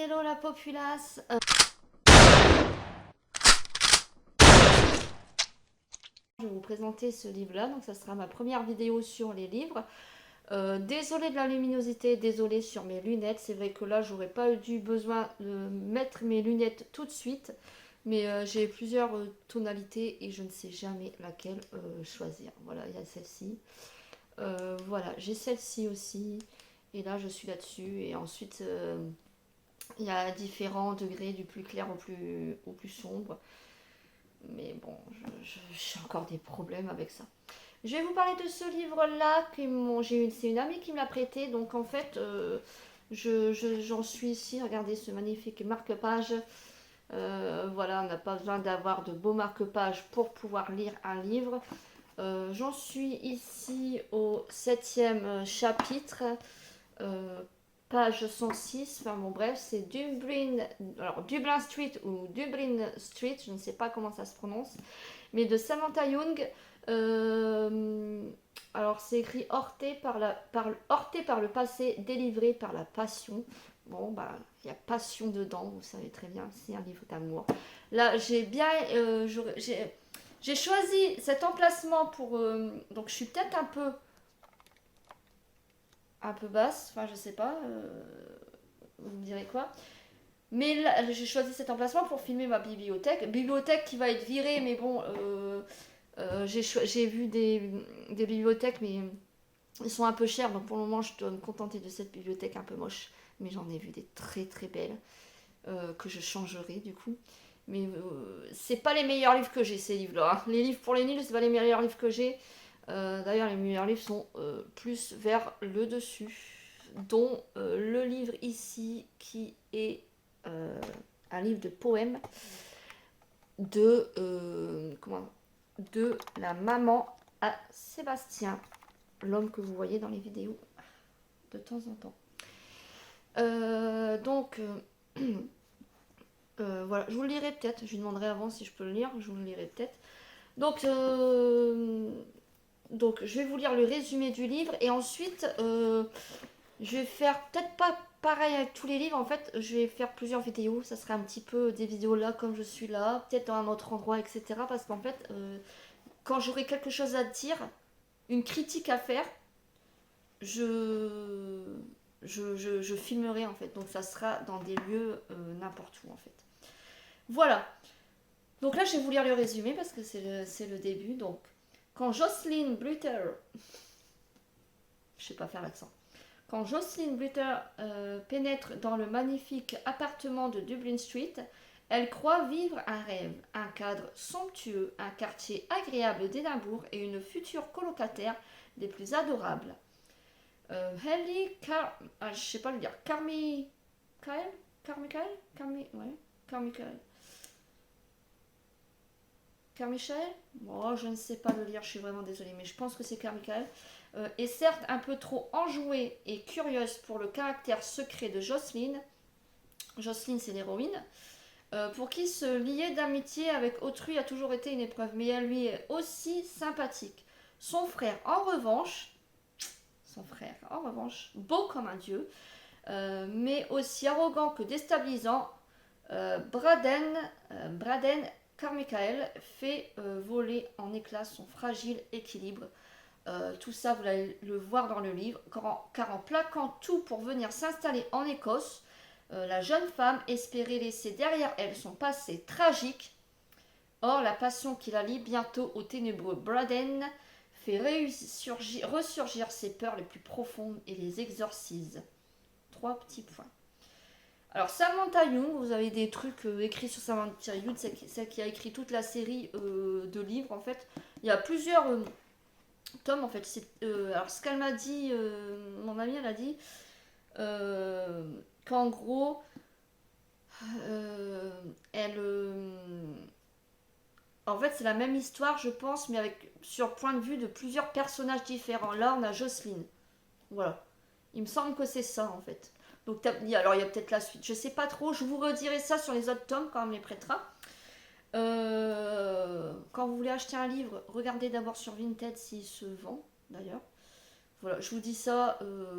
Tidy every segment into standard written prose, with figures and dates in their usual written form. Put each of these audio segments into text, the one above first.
hello la populace. Je vais vous présenter ce livre-là, donc ça sera ma première vidéo sur les livres. Désolée de la luminosité, désolée sur mes lunettes. C'est vrai que là, j'aurais pas eu besoin de mettre mes lunettes tout de suite. Mais j'ai plusieurs tonalités et je ne sais jamais laquelle choisir. Voilà, il y a celle-ci. Voilà, j'ai celle-ci aussi. Et là, je suis là-dessus. Et ensuite, il y a différents degrés, du plus clair au plus sombre. Mais bon, j'ai encore des problèmes avec ça. Je vais vous parler de ce livre-là. C'est une amie qui me l'a prêté. Donc en fait, j'en suis ici. Regardez ce magnifique marque-page. Voilà, on n'a pas besoin d'avoir de beaux marque-pages pour pouvoir lire un livre. J'en suis ici au 7e chapitre. Page 106, enfin bon bref, c'est Dublin Street ou Dublin Street, je ne sais pas comment ça se prononce, mais de Samantha Young. Alors c'est écrit heurté par le passé, délivré par la passion. Bon bah il y a passion dedans, vous savez très bien, c'est un livre d'amour. Là j'ai choisi cet emplacement pour donc je suis peut-être un peu basse, enfin je sais pas, vous me direz quoi. Mais là, j'ai choisi cet emplacement pour filmer ma bibliothèque. Bibliothèque qui va être virée, mais bon, j'ai vu des bibliothèques, mais ils sont un peu chers. Donc pour le moment, je dois me contenter de cette bibliothèque un peu moche. Mais j'en ai vu des très très belles que je changerai du coup. Mais c'est pas les meilleurs livres que j'ai, ces livres-là, hein. Les livres pour les nuls, c'est pas les meilleurs livres que j'ai. D'ailleurs, les meilleurs livres sont plus vers le dessus, dont le livre ici qui est un livre de poèmes de la maman à Sébastien, l'homme que vous voyez dans les vidéos de temps en temps. Voilà, je vous le lirai peut-être, je lui demanderai avant si je peux le lire, je vous le lirai peut-être. Donc je vais vous lire le résumé du livre et ensuite je vais faire peut-être pas pareil avec tous les livres. En fait, je vais faire plusieurs vidéos. Ça sera un petit peu des vidéos là comme je suis là, peut-être dans un autre endroit, etc. Parce qu'en fait, quand j'aurai quelque chose à dire, une critique à faire, je filmerai en fait. Donc ça sera dans des lieux n'importe où en fait. Voilà. Donc là, je vais vous lire le résumé parce que c'est le début. Donc, quand Jocelyn Blutter, je sais pas faire l'accent. Quand Jocelyn Blutter pénètre dans le magnifique appartement de Dublin Street, elle croit vivre un rêve, un cadre somptueux, un quartier agréable d'Édimbourg et une future colocataire des plus adorables. Je sais pas le dire, Carmichael. Bon, je ne sais pas le lire, je suis vraiment désolée, mais je pense que c'est Carmichael. Est certes un peu trop enjouée et curieuse pour le caractère secret de Jocelyn. Jocelyn, c'est l'héroïne. Pour qui se lier d'amitié avec autrui a toujours été une épreuve, mais elle lui est aussi sympathique. Son frère, en revanche, beau comme un dieu, mais aussi arrogant que déstabilisant, Braden Carmichael fait voler en éclats son fragile équilibre. Tout ça, vous allez le voir dans le livre, car en plaquant tout pour venir s'installer en Écosse, la jeune femme espérait laisser derrière elle son passé tragique. Or, la passion qui la lie bientôt au ténébreux Braden fait ressurgir ses peurs les plus profondes et les exorcise. 3 petits points. Alors, Samantha Young, vous avez des trucs écrits sur Samantha Young, celle qui a écrit toute la série de livres en fait. Il y a plusieurs tomes en fait. Alors, ce qu'elle m'a dit, mon amie, elle a dit qu'en gros, elle. En fait, c'est la même histoire, je pense, mais sur point de vue de plusieurs personnages différents. Là, on a Jocelyn. Voilà. Il me semble que c'est ça, en fait. Donc, alors, il y a peut-être la suite. Je sais pas trop. Je vous redirai ça sur les autres tomes quand on me les prêtera. Quand vous voulez acheter un livre, regardez d'abord sur Vinted s'il se vend, d'ailleurs. Voilà, je vous dis ça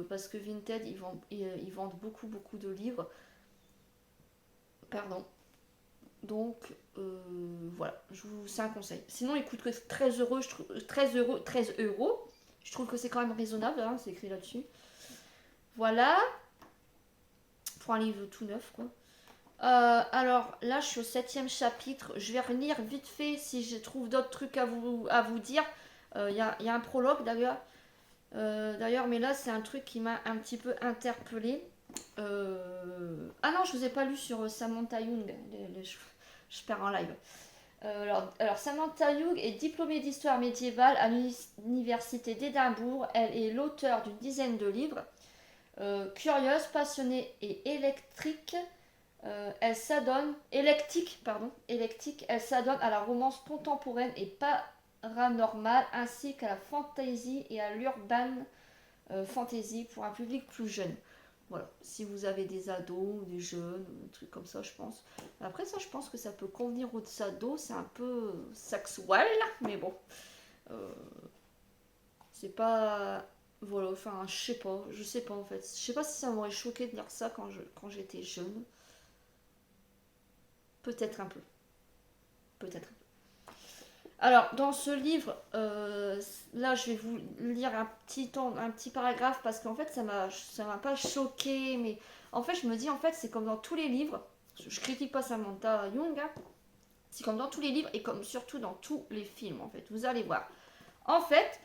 parce que Vinted, ils vendent beaucoup, beaucoup de livres. Pardon. Donc, voilà, c'est un conseil. Sinon, il coûte que 13 euros, 13 euros. Je trouve que c'est quand même raisonnable, hein, c'est écrit là-dessus. Voilà. Pour un livre tout neuf, quoi. Alors, là, je suis au 7e chapitre. Je vais relire vite fait si je trouve d'autres trucs à vous dire. Il y a un prologue, d'ailleurs. Mais là, c'est un truc qui m'a un petit peu interpellée. Ah non, je vous ai pas lu sur Samantha Young. Je perds en live. Alors, Samantha Young est diplômée d'histoire médiévale à l'université d'Édimbourg. Elle est l'auteure d'une dizaine de livres. Curieuse, passionnée et électrique, elle s'adonne à la romance contemporaine et paranormale, ainsi qu'à la fantasy et à l'urban fantasy pour un public plus jeune. Voilà, si vous avez des ados, des jeunes, des trucs comme ça, je pense. Après ça, je pense que ça peut convenir aux ados, c'est un peu sexuel, mais bon. C'est pas... Voilà, enfin, je sais pas en fait. Je sais pas si ça m'aurait choqué de dire ça quand j'étais jeune. Peut-être un peu. Peut-être un peu. Alors, dans ce livre, là, je vais vous lire un petit paragraphe parce qu'en fait, ça m'a pas choqué, mais en fait, je me dis, en fait, c'est comme dans tous les livres. Je critique pas Samantha Young, hein. C'est comme dans tous les livres et comme surtout dans tous les films, en fait. Vous allez voir. En fait,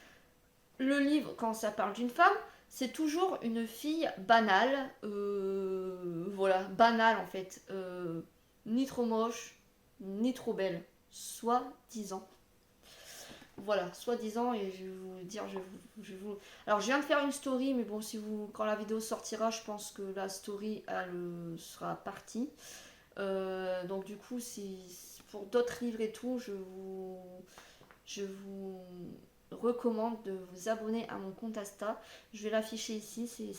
le livre, quand ça parle d'une femme, c'est toujours une fille banale. Voilà, banale en fait. Ni trop moche, ni trop belle. Soi-disant. Voilà, soi-disant, et je vais vous dire, Alors, je viens de faire une story, mais bon, quand la vidéo sortira, je pense que la story, elle sera partie. Donc, du coup, pour d'autres livres et tout, je vous recommande de vous abonner à mon compte Insta. Je vais l'afficher ici, c'est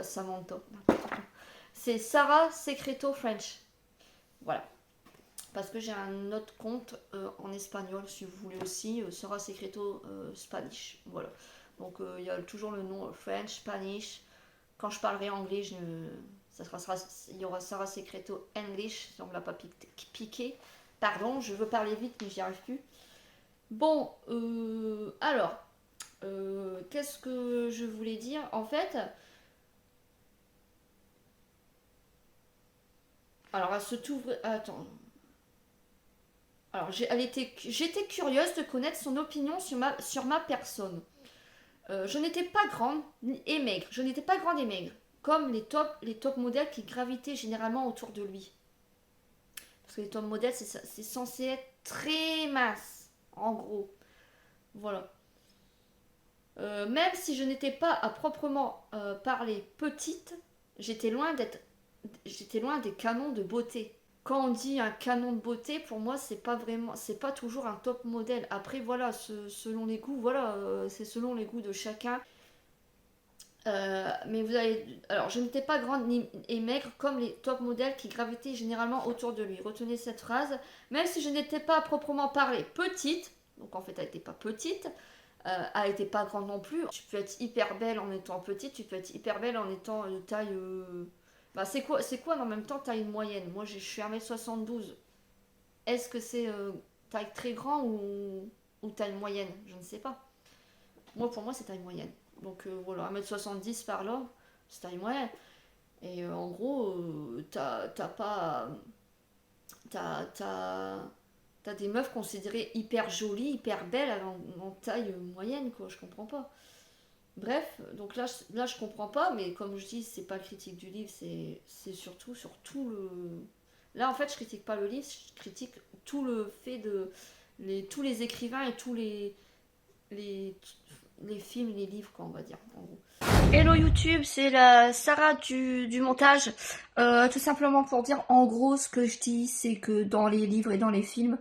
Samantha. C'est Sarah Secreto French. Voilà. Parce que j'ai un autre compte en espagnol, si vous voulez aussi, Sarah Secreto Spanish. Voilà. Donc il y a toujours le nom French, Spanish. Quand je parlerai anglais, il y aura Sarah Secreto English, si on ne me l'a pas piqué. Pardon, je veux parler vite, mais j'y arrive plus. Bon, alors, qu'est-ce que je voulais dire? En fait, alors elle se t'ouvre. Attends. Alors, j'étais curieuse de connaître son opinion sur ma personne. Je n'étais pas grande et maigre. Je n'étais pas grande et maigre, comme les top modèles qui gravitaient généralement autour de lui. Parce que les top modèles, c'est censé être très mince, en gros. Voilà. Même si je n'étais pas à proprement parler petite, j'étais loin des canons de beauté. Quand on dit un canon de beauté, pour moi, c'est pas toujours un top modèle. Après, voilà, selon les goûts, voilà, c'est selon les goûts de chacun. Mais alors, je n'étais pas grande et maigre comme les top modèles qui gravitaient généralement autour de lui. Retenez cette phrase. Même si je n'étais pas à proprement parler petite, donc en fait, elle n'était pas petite, elle n'était pas grande non plus. Tu peux être hyper belle en étant petite, tu peux être hyper belle en étant de taille. Bah, c'est quoi en même temps taille moyenne? Moi, je suis 1m72. Est-ce que c'est taille très grand ou taille moyenne? Je ne sais pas. Pour moi, c'est taille moyenne. Donc voilà, 1m70 par là, c'est taille moyenne. Et en gros, t'as pas. T'as des meufs considérées hyper jolies, hyper belles en taille moyenne, quoi. Je comprends pas. Bref, donc là je comprends pas, mais comme je dis, c'est pas critique du livre, c'est surtout sur tout le. Là, en fait, je critique pas le livre, je critique tout le fait de. Tous les écrivains et tous les films, les livres, quoi, on va dire, en gros. Hello YouTube, c'est la Sarah du montage. Tout simplement pour dire, en gros, ce que je dis, c'est que dans les livres et dans les films,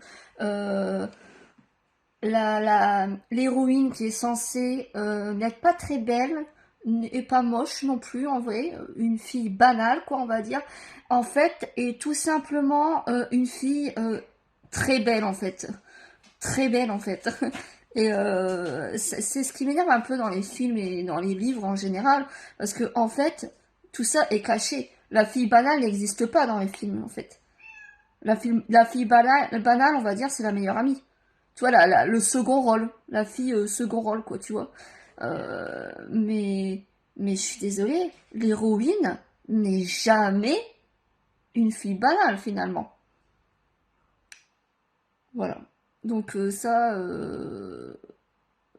l'héroïne qui est censée n'être pas très belle et pas moche non plus en vrai, une fille banale quoi on va dire, en fait est tout simplement une fille très belle en fait, très belle en fait. Et c'est ce qui m'énerve un peu dans les films et dans les livres en général, parce que en fait tout ça est caché. La fille banale n'existe pas dans les films, en fait. La fille banale, on va dire, c'est la meilleure amie. Tu vois, le second rôle. La fille second rôle, quoi, tu vois. Mais je suis désolée, l'héroïne n'est jamais une fille banale, finalement. Voilà. Donc ça,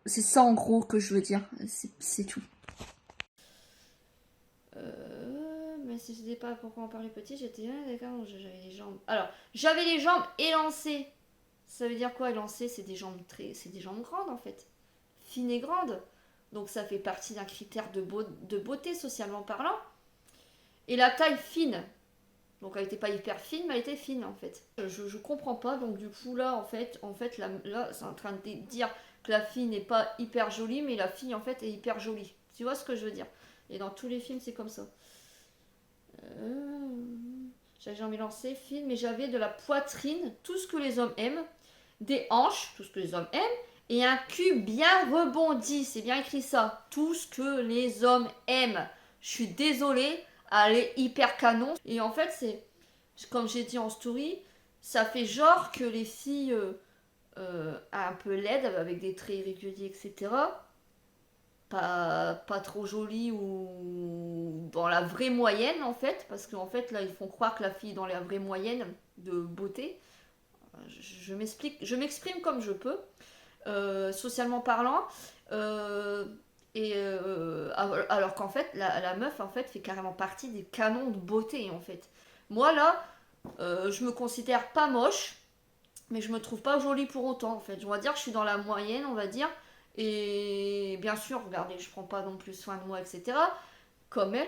c'est ça en gros que je veux dire. C'est tout. Mais si je ne sais pas pourquoi on parlait petit, j'étais d'accord, j'avais les jambes. Alors, j'avais les jambes élancées. Ça veut dire quoi élancées? C'est des jambes c'est des jambes grandes en fait, fines et grandes. Donc ça fait partie d'un critère de beauté socialement parlant. Et la taille fine. Donc elle était pas hyper fine, mais elle était fine en fait. Je comprends pas, donc du coup là là c'est en train de dire que la fille n'est pas hyper jolie, mais la fille en fait est hyper jolie. Tu vois ce que je veux dire? Et dans tous les films c'est comme ça. J'avais jamais lancé film, mais j'avais de la poitrine, tout ce que les hommes aiment, des hanches, tout ce que les hommes aiment, et un cul bien rebondi. C'est bien écrit ça. Tout ce que les hommes aiment. Je suis désolée, elle est hyper canon. Et en fait, c'est comme j'ai dit en story, ça fait genre que les filles un peu laides, avec des traits irréguliers, etc., pas trop jolies ou dans la vraie moyenne en fait, parce qu'en fait là ils font croire que la fille est dans la vraie moyenne de beauté. Je m'exprime comme je peux, socialement parlant. Euh, alors qu'en fait la meuf en fait fait carrément partie des canons de beauté en fait. Moi là, je me considère pas moche, mais je me trouve pas jolie pour autant en fait. On va dire que je suis dans la moyenne, on va dire. Et bien sûr, regardez, je prends pas non plus soin de moi, etc. Comme elle,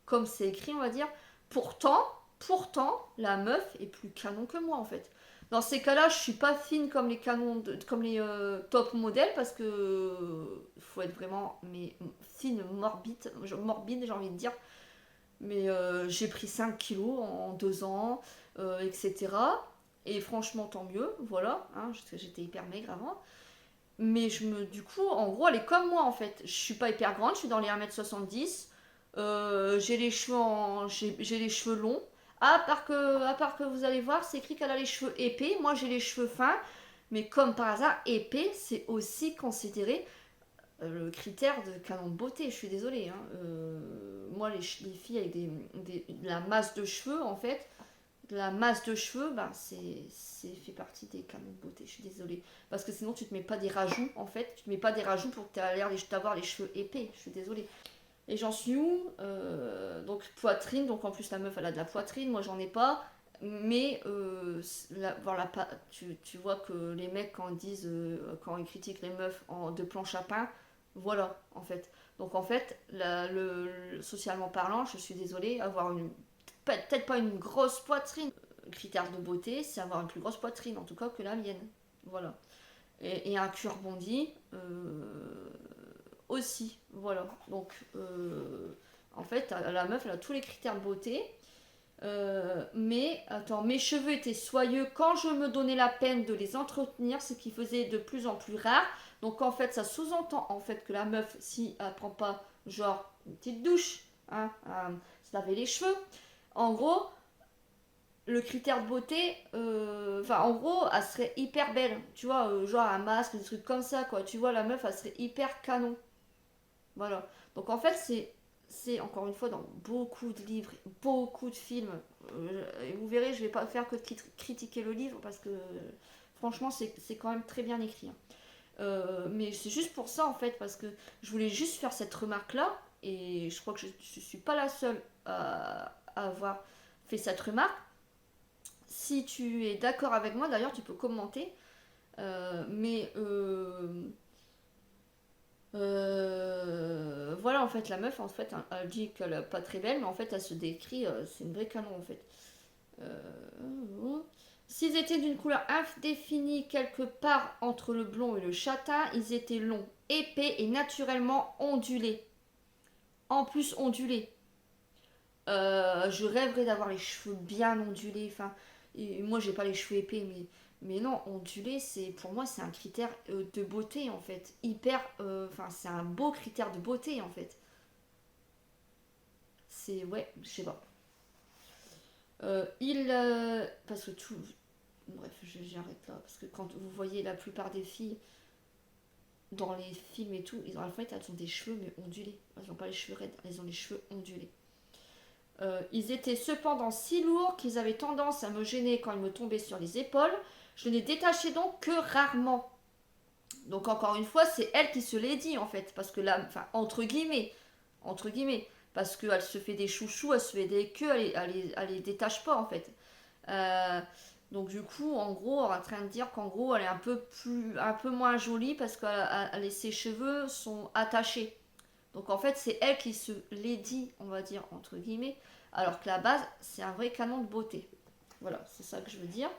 comme c'est écrit, on va dire. Pourtant, la meuf est plus canon que moi en fait. Dans ces cas-là, je suis pas fine comme les canons, comme les top modèles parce que faut être vraiment mais fine, morbide, j'ai envie de dire. Mais j'ai pris 5 kilos en 2 ans, etc. Et franchement, tant mieux, voilà, hein, parce que j'étais hyper maigre avant. Mais du coup, en gros, elle est comme moi en fait. Je suis pas hyper grande, je suis dans les 1m70. J'ai les cheveux j'ai les cheveux longs. À part que vous allez voir, c'est écrit qu'elle a les cheveux épais. Moi, j'ai les cheveux fins. Mais comme par hasard, épais, c'est aussi considéré le critère de canon de beauté. Je suis désolée, hein. Moi, les filles avec de la masse de cheveux, en fait, la masse de cheveux, ben, c'est fait partie des canons de beauté. Je suis désolée. Parce que sinon, tu te mets pas des rajouts, en fait. Tu te mets pas des rajouts pour que tu aies l'air d'avoir les cheveux épais. Je suis désolée. Et j'en suis où? Donc, poitrine. Donc, en plus, la meuf, elle a de la poitrine. Moi, j'en ai pas. Mais voilà, tu vois que les mecs, quand ils critiquent les meufs de planche à pain, voilà, en fait. Donc, en fait, socialement parlant, je suis désolée, avoir peut-être pas une grosse poitrine. Le critère de beauté, c'est avoir une plus grosse poitrine, en tout cas que la mienne. Voilà. Et un cul rebondi aussi. Voilà. Donc, en fait, la meuf, elle a tous les critères de beauté. Mais, attends, mes cheveux étaient soyeux quand je me donnais la peine de les entretenir, ce qui faisait de plus en plus rare. Donc, en fait, ça sous-entend en fait que la meuf, si elle prend pas, genre, une petite douche, hein, se laver les cheveux, en gros, le critère de beauté, enfin en gros, elle serait hyper belle, tu vois, genre un masque, des trucs comme ça, quoi. Tu vois, la meuf, elle serait hyper canon. Voilà. Donc en fait, c'est encore une fois dans beaucoup de livres, beaucoup de films. Et vous verrez, je vais pas faire que critiquer le livre parce que franchement, c'est quand même très bien écrit, hein. Mais c'est juste pour ça en fait, parce que je voulais juste faire cette remarque là, et je crois que je suis pas la seule à avoir fait cette remarque. Si tu es d'accord avec moi, d'ailleurs, tu peux commenter. Mais voilà, en fait, la meuf, en fait, elle dit qu'elle est pas très belle, mais en fait, elle se décrit, c'est une vraie canon, en fait. S'ils étaient d'une couleur indéfinie quelque part entre le blond et le châtain, ils étaient longs, épais et naturellement ondulés. En plus ondulés. Je rêverais d'avoir les cheveux bien ondulés. Enfin, moi, j'ai pas les cheveux épais, mais non, ondulés, pour moi, c'est un critère de beauté en fait. Hyper, enfin, c'est un beau critère de beauté en fait. c'est... Ouais, je sais pas. Parce que tout... Bref, j'arrête là. Parce que quand vous voyez la plupart des filles dans les films et tout, en fait, elles ont des cheveux mais ondulés. Elles n'ont pas les cheveux raides, elles ont les cheveux ondulés. Ils étaient cependant si lourds qu'ils avaient tendance à me gêner quand ils me tombaient sur les épaules. Je ne les détachais donc que rarement. Donc encore une fois, c'est elle qui se l'est dit en fait. Parce que là, enfin, entre guillemets, parce qu'elle se fait des chouchous, elle se fait des queues, elle les détache pas en fait. Euh, donc du coup, en gros, on est en train de dire qu'en gros, elle est un peu moins jolie parce que ses cheveux sont attachés. Donc en fait, c'est elle qui se l'est dit, on va dire entre guillemets, alors que la base, c'est un vrai canon de beauté. Voilà, c'est ça que je veux dire.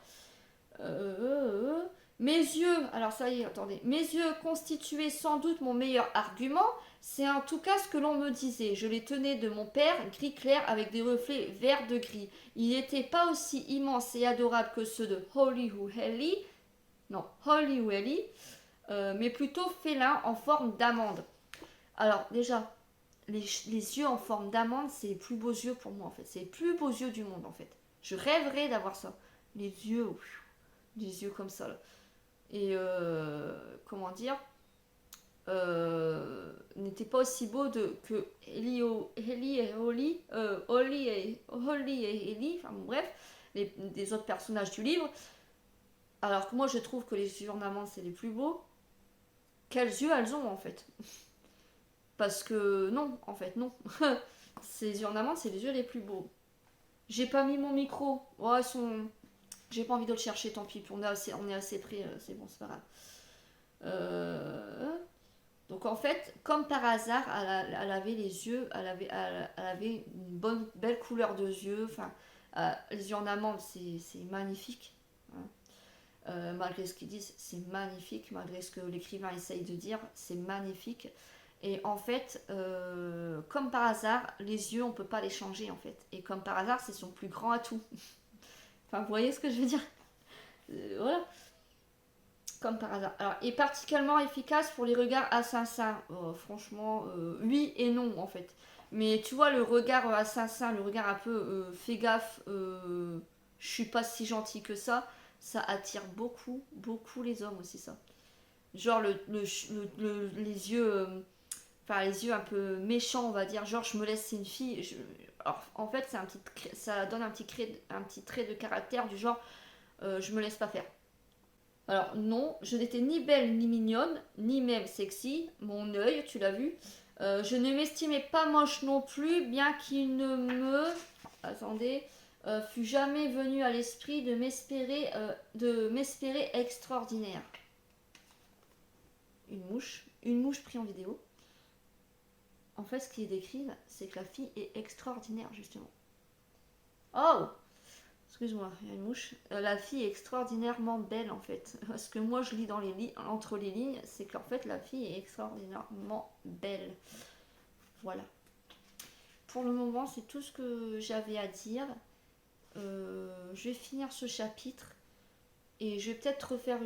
Mes yeux, alors ça y est, attendez, mes yeux constituaient sans doute mon meilleur argument. C'est en tout cas ce que l'on me disait. Je les tenais de mon père, gris clair avec des reflets vert de gris. Ils n'étaient pas aussi immenses et adorables que ceux de Holly ou Ellie, non, Holly ou Ellie, mais plutôt félins en forme d'amande. Alors déjà, les yeux en forme d'amande, c'est les plus beaux yeux pour moi en fait. C'est les plus beaux yeux du monde en fait. Je rêverais d'avoir ça. Les yeux, des yeux comme ça là. Et comment dire, n'était pas aussi beau que Ellie et Holly, Holly et Ellie, enfin bon, bref, des autres personnages du livre. Alors que moi je trouve que les yeux en amande c'est les plus beaux. Quels yeux elles ont en fait? Parce que non, en fait non. Ces yeux en amande c'est les yeux les plus beaux. J'ai pas mis mon micro. Ouais, ils sont... J'ai pas envie de le chercher, tant pis. On est assez près, c'est bon, c'est pas grave. Donc en fait, comme par hasard, elle avait les yeux, elle avait une belle couleur de yeux. Enfin, les yeux en amande, c'est magnifique. Hein. Malgré ce qu'ils disent, c'est magnifique. Malgré ce que l'écrivain essaye de dire, c'est magnifique. Et en fait, comme par hasard, les yeux, on peut pas les changer en fait. Et comme par hasard, c'est son plus grand atout. Enfin, vous voyez ce que je veux dire? Voilà. Comme par hasard. Alors, est particulièrement efficace pour les regards assassins. Franchement, oui et non en fait. Mais tu vois, le regard assassin, le regard un peu fais gaffe, je suis pas si gentil que ça attire beaucoup, beaucoup les hommes aussi, ça. Genre les yeux, enfin les yeux un peu méchants, on va dire. Genre, je me laisse, c'est une fille. Alors, en fait, ça donne un petit trait de caractère du genre, je me laisse pas faire. Alors non, je n'étais ni belle ni mignonne, ni même sexy. Mon œil, tu l'as vu. Je ne m'estimais pas moche non plus, bien qu'il ne me... Attendez. Fût jamais venu à l'esprit de m'espérer extraordinaire. Une mouche prise en vidéo. En fait, ce qu'ils décrivent, c'est que la fille est extraordinaire, justement. Oh! Excuse-moi, il y a une mouche. La fille est extraordinairement belle en fait. Ce que moi je lis entre les lignes, c'est qu'en fait la fille est extraordinairement belle. Voilà. Pour le moment, c'est tout ce que j'avais à dire. Je vais finir ce chapitre et je vais peut-être refaire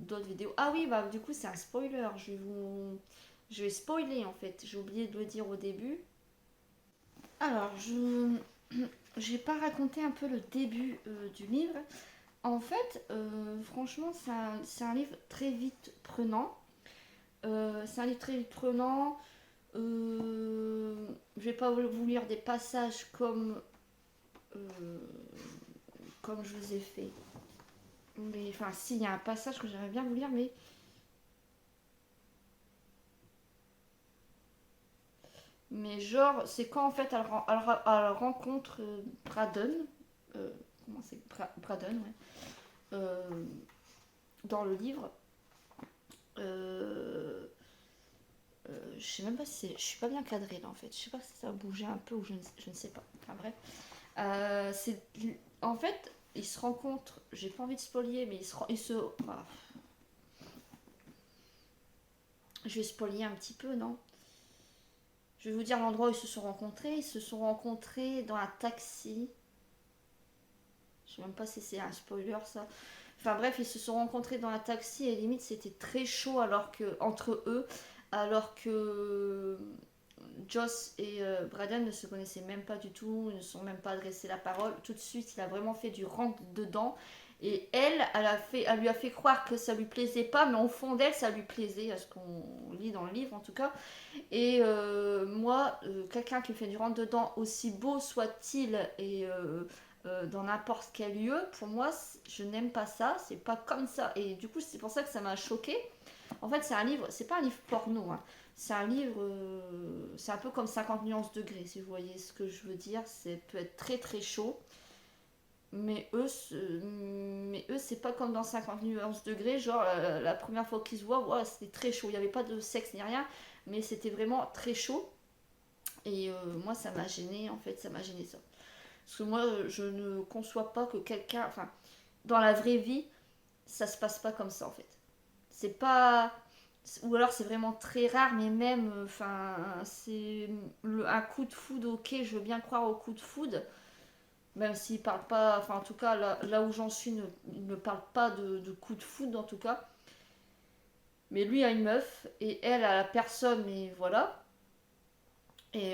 d'autres vidéos. Ah oui, bah du coup c'est un spoiler. Je vais spoiler en fait. J'ai oublié de le dire au début. Alors, j'ai pas raconté un peu le début du livre. En fait, franchement, c'est un livre très vite prenant. C'est un livre très vite prenant. Je vais pas vous lire des passages comme je vous ai fait. Mais enfin, si, il y a un passage que j'aimerais bien vous lire, mais genre, c'est quand en fait elle rencontre Braden. Comment c'est Braden, ouais. Dans le livre. Je sais même pas si c'est. Je suis pas bien cadrée là en fait. Je sais pas si ça a bougé un peu ou je ne sais pas. Enfin bref. En fait, ils se rencontrent. J'ai pas envie de spolier, mais ils se. Ah. Je vais spolier un petit peu, non? Je vais vous dire l'endroit où ils se sont rencontrés. Ils se sont rencontrés dans un taxi. Je sais même pas si c'est un spoiler ça. Enfin bref, ils se sont rencontrés dans un taxi et limite c'était très chaud entre eux, alors que Joss et Braden ne se connaissaient même pas du tout, ne se sont même pas adressé la parole. Tout de suite, il a vraiment fait du rentre dedans. Et elle lui a fait croire que ça lui plaisait pas, mais au fond d'elle, ça lui plaisait, à ce qu'on lit dans le livre en tout cas. Et moi, quelqu'un qui fait du rentre dedans, aussi beau soit-il, et dans n'importe quel lieu, pour moi, je n'aime pas ça, c'est pas comme ça. Et du coup, c'est pour ça que ça m'a choqué. En fait, c'est un livre, c'est pas un livre porno, hein. C'est un livre, c'est un peu comme 50 nuances degrés, si vous voyez ce que je veux dire. C'est peut être très très chaud. Mais eux, c'est pas comme dans 50 nuances degrés, genre la première fois qu'ils se voient, ouais, c'était très chaud. Il n'y avait pas de sexe ni rien, mais c'était vraiment très chaud. Et moi, ça m'a gêné, en fait, ça m'a gêné ça. Parce que moi, je ne conçois pas que quelqu'un, enfin, dans la vraie vie, ça se passe pas comme ça, en fait. C'est pas. Ou alors c'est vraiment très rare, mais même, enfin, c'est un coup de foudre, ok, je veux bien croire au coup de foudre, même s'il parle pas, enfin en tout cas là où j'en suis, il ne parle pas de coup de foudre en tout cas. Mais lui a une meuf et elle a la personne, mais voilà. Et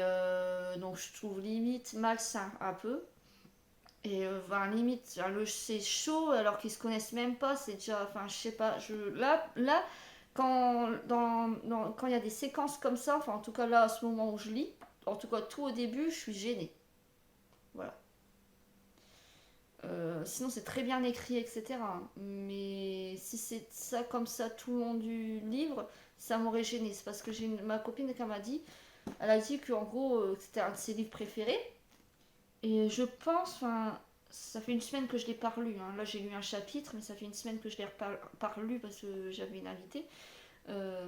donc je trouve limite malsain un peu. Et enfin, limite, c'est chaud alors qu'ils se connaissent même pas, c'est déjà, enfin je sais pas, là quand il y a des séquences comme ça, enfin en tout cas là à ce moment où je lis, en tout cas tout au début, je suis gênée. Voilà. Sinon, c'est très bien écrit, etc. Mais si c'est ça comme ça tout le long du livre, ça m'aurait gêné. C'est parce que j'ai ma copine qui m'a dit, elle a dit qu'en gros, c'était un de ses livres préférés. Et je pense, enfin, ça fait une semaine que je l'ai pas relu, hein. Là, j'ai lu un chapitre, mais ça fait une semaine que je l'ai pas relu parce que j'avais une invitée. Euh,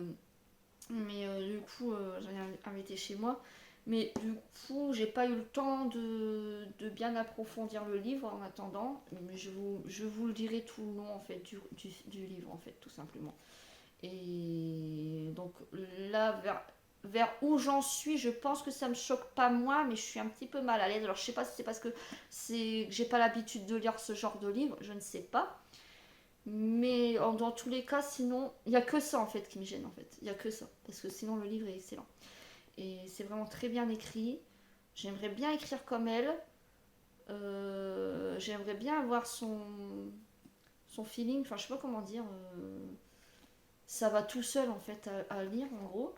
mais du coup, j'en ai invité chez moi. Mais du coup, j'ai pas eu le temps de bien approfondir le livre en attendant. Mais je vous le dirai tout le long en fait du livre en fait, tout simplement. Et donc là, vers où j'en suis, je pense que ça me choque pas moins, mais je suis un petit peu mal à l'aise. Alors je sais pas si c'est parce que j'ai pas l'habitude de lire ce genre de livre, je ne sais pas. Mais dans tous les cas, sinon, il n'y a que ça en fait qui me gêne en fait. Il n'y a que ça. Parce que sinon, le livre est excellent. Et c'est vraiment très bien écrit. J'aimerais bien écrire comme elle. J'aimerais bien avoir son feeling. Enfin, je sais pas comment dire. Ça va tout seul en fait à lire en gros.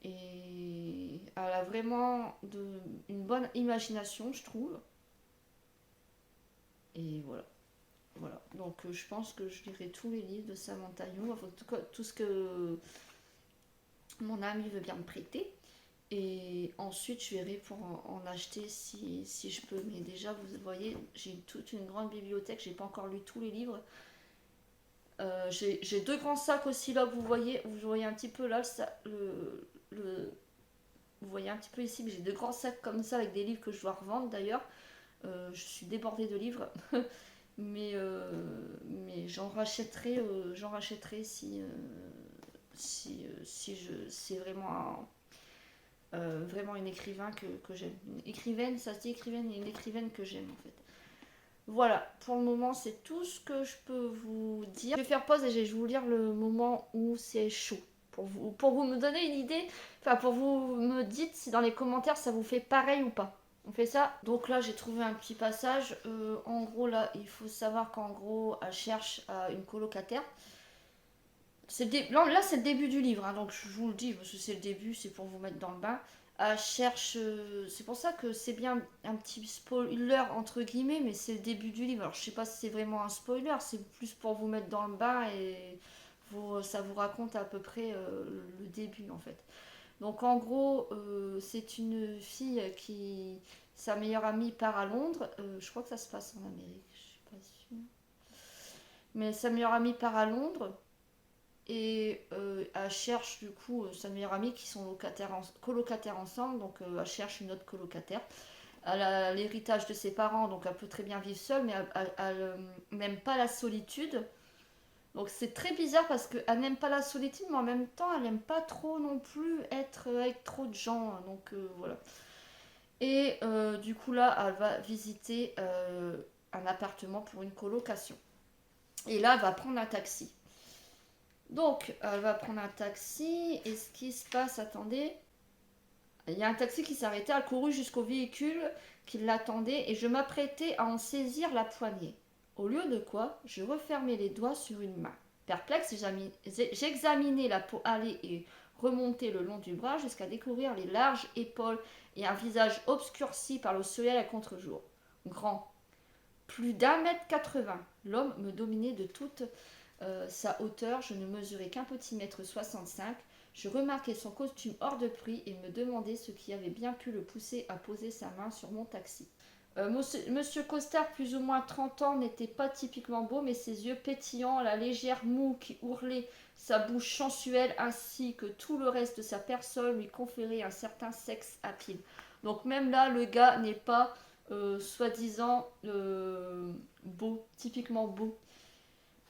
Et elle a vraiment une bonne imagination, je trouve. Et voilà. Voilà. Donc je pense que je lirai tous les livres de Samantha Young. Enfin, tout ce que mon ami veut bien me prêter. Et ensuite, je verrai pour en acheter si je peux. Mais déjà, vous voyez, j'ai toute une grande bibliothèque. J'ai pas encore lu tous les livres. J'ai deux grands sacs aussi là. Vous voyez un petit peu là vous voyez un petit peu ici. Mais j'ai deux grands sacs comme ça avec des livres que je dois revendre d'ailleurs. Je suis débordée de livres. mais j'en rachèterai si c'est vraiment une écrivain que j'aime. Une écrivaine, ça se dit écrivaine, et une écrivaine que j'aime en fait. Voilà, pour le moment c'est tout ce que je peux vous dire. Je vais faire pause et je vais vous lire le moment où c'est chaud. Pour vous me donner une idée, enfin pour vous me dites si dans les commentaires ça vous fait pareil ou pas. On fait ça. Donc là j'ai trouvé un petit passage. En gros là il faut savoir qu'en gros elle cherche une colocataire. Là, c'est le début du livre, hein, donc je vous le dis, parce que c'est le début, c'est pour vous mettre dans le bain. Elle cherche. C'est pour ça que c'est bien un petit spoiler, entre guillemets, mais c'est le début du livre. Alors, je sais pas si c'est vraiment un spoiler, c'est plus pour vous mettre dans le bain et ça vous raconte à peu près le début, en fait. Donc, en gros, c'est une fille qui. Sa meilleure amie part à Londres. Je crois que ça se passe en Amérique, je suis pas sûre. Mais sa meilleure amie part à Londres. Et elle cherche du coup sa meilleure amie qui sont colocataires ensemble, donc elle cherche une autre colocataire. Elle a l'héritage de ses parents, donc elle peut très bien vivre seule, mais elle n'aime pas la solitude. Donc c'est très bizarre parce qu'elle n'aime pas la solitude, mais en même temps elle n'aime pas trop non plus être avec trop de gens. Donc voilà. Et du coup là elle va visiter un appartement pour une colocation. Et là elle va prendre un taxi. Donc, elle va prendre un taxi. Et ce qui se passe, attendez. Il y a un taxi qui s'arrêtait, accourut jusqu'au véhicule qui l'attendait et je m'apprêtais à en saisir la poignée. Au lieu de quoi, je refermai les doigts sur une main. Perplexe, j'examinai la peau hâlée et remonter le long du bras jusqu'à découvrir les larges épaules et un visage obscurci par le soleil à contre-jour. Grand, plus d'1,80 m, l'homme me dominait de toute sa hauteur, je ne mesurais qu'un petit mètre 65. Je remarquai son costume hors de prix et me demandai ce qui avait bien pu le pousser à poser sa main sur mon taxi. Monsieur Costard, plus ou moins 30 ans, n'était pas typiquement beau, mais ses yeux pétillants, la légère moue qui ourlait, sa bouche sensuelle, ainsi que tout le reste de sa personne lui conféraient un certain sexe appeal. Donc même là, le gars n'est pas soi-disant beau, typiquement beau.